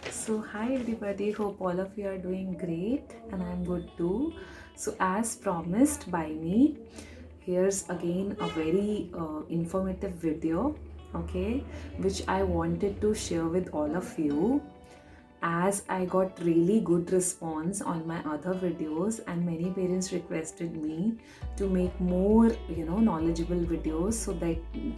So, hi everybody, hope all of you are doing great and I'm good too. So, as promised by me, here's again a very informative video, okay, which I wanted to share with all of you as I got really good response on my other videos, and many parents requested me to make more knowledgeable videos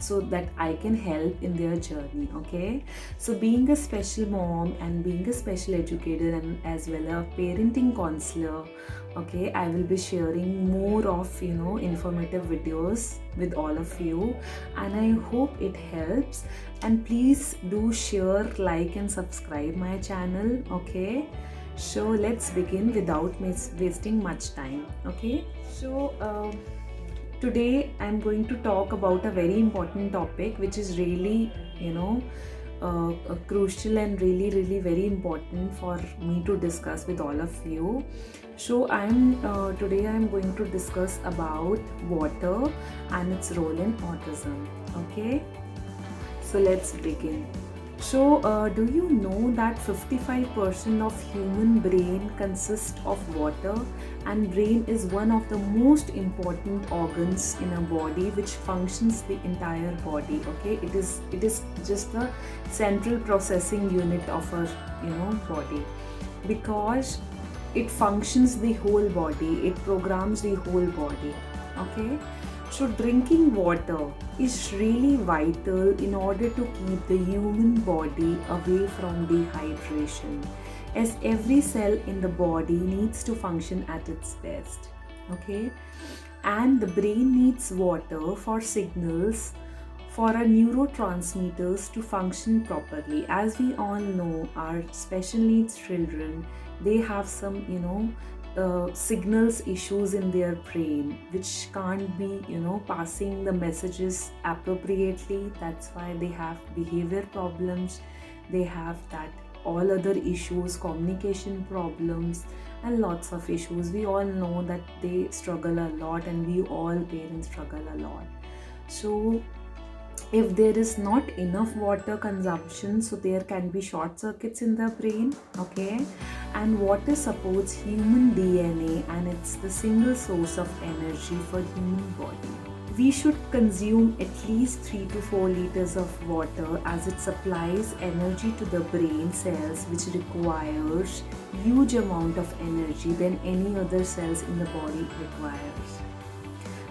so that I can help in their journey. Okay, so being a special mom and being a special educator and as well a parenting counselor, okay, I will be sharing more of informative videos with all of you, and I hope it helps. And please do share, like and subscribe my channel. Okay, so let's begin without wasting much time. Okay, so today I'm going to talk about a very important topic which is really crucial and really very important for me to discuss with all of you. So I'm going to discuss about water and its role in autism. Okay, so let's begin. So, do you know that 55% of human brain consists of water, and brain is one of the most important organs in a body which functions the entire body. Okay, it is just the central processing unit of our body, because it functions the whole body, it programs the whole body. Okay, so drinking water is really vital in order to keep the human body away from dehydration, as every cell in the body needs to function at its best. Okay, and the brain needs water for signals for our neurotransmitters to function properly. As we all know, our special needs children, they have some signals issues in their brain which can't be passing the messages appropriately. That's why they have behavior problems, they have that all other issues, communication problems, and lots of issues. We all know that they struggle a lot, and we all parents struggle a lot. So if there is not enough water consumption, so there can be short circuits in the brain. Okay, and water supports human DNA, and it's the single source of energy for human body. We should consume at least 3 to 4 liters of water, as it supplies energy to the brain cells, which requires huge amount of energy than any other cells in the body requires.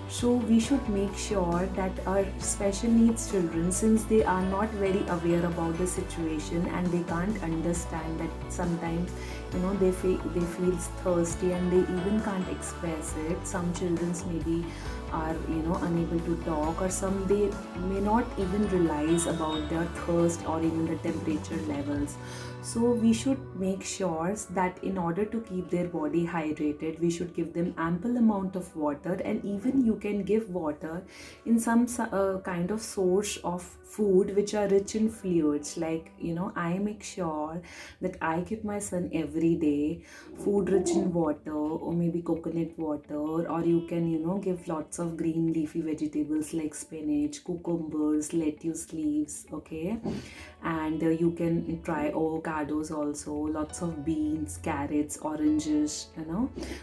So we should make sure that our special needs children, since they are not very aware about the situation and they can't understand that sometimes they feel thirsty and they even can't express it. Some children maybe are unable to talk, or some they may not even realize about their thirst or even the temperature levels. So we should make sure that in order to keep their body hydrated, we should give them ample amount of water. And even you can give water in some kind of source of food which are rich in fluids. Like I make sure that I give my son every day food rich in water, or maybe coconut water, or you can give lots of green leafy vegetables like spinach, cucumbers, lettuce leaves. Okay, and you can try avocados also, lots of beans, carrots, oranges.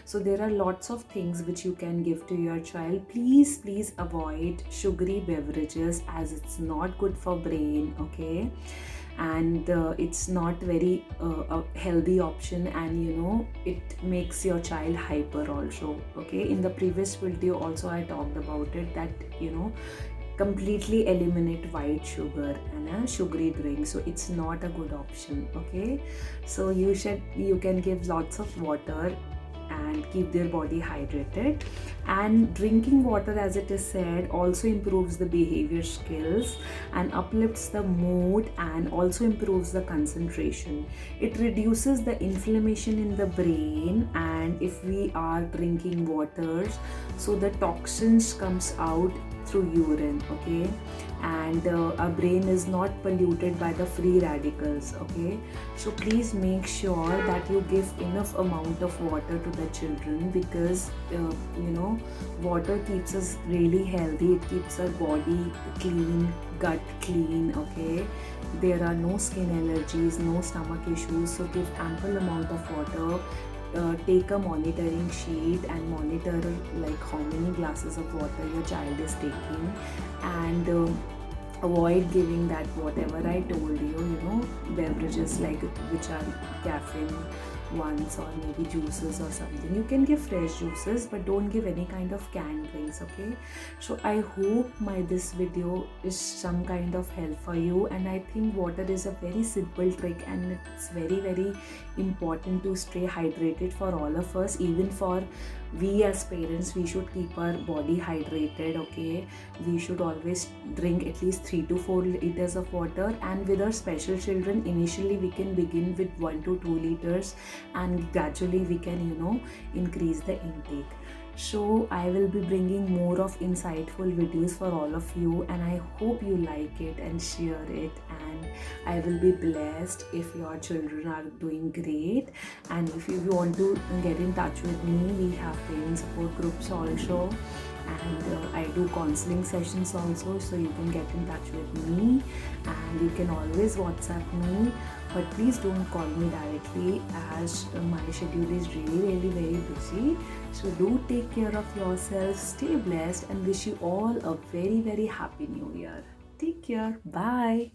So there are lots of things which you can give to your child. Please avoid sugary beverages, as it's not good for brain. Okay, and it's not very a healthy option, and it makes your child hyper also. Okay, in the previous video also I talked about it, that completely eliminate white sugar and a sugary drink, so it's not a good option. Okay, so you can give lots of water and keep their body hydrated. And drinking water, as it is said, also improves the behavior skills and uplifts the mood, and also improves the concentration. It reduces the inflammation in the brain, and if we are drinking waters, so the toxins comes out through urine. Okay, and our brain is not polluted by the free radicals. Okay, so please make sure that you give enough amount of water to the children, because water keeps us really healthy. It keeps our body clean, gut clean, okay? There are no skin allergies, no stomach issues, so give ample amount of water. Take a monitoring sheet and monitor like how many glasses of water your child is taking, and avoid giving that whatever I told you, beverages like which are caffeine ones, or maybe juices or something. You can give fresh juices, but don't give any kind of canned drinks, okay? So I hope my this video is some kind of help for you, and I think water is a very simple trick, and it's very important to stay hydrated for all of us. Even for we as parents, we should keep our body hydrated, okay? We should always drink at least 3 to 4 liters of water, and with our special children, initially we can begin with 1 to 2 liters, and gradually we can increase the intake. So I will be bringing more of insightful videos for all of you, and I hope you like it and share it, and I will be blessed if your children are doing great. And if you want to get in touch with me, we have parent support groups also, and I do counseling sessions also, so you can get in touch with me, and you can always WhatsApp me, but please don't call me directly, as my schedule is really very busy. So do take care of yourself, stay blessed, and wish you all a very happy new year. Take care. Bye.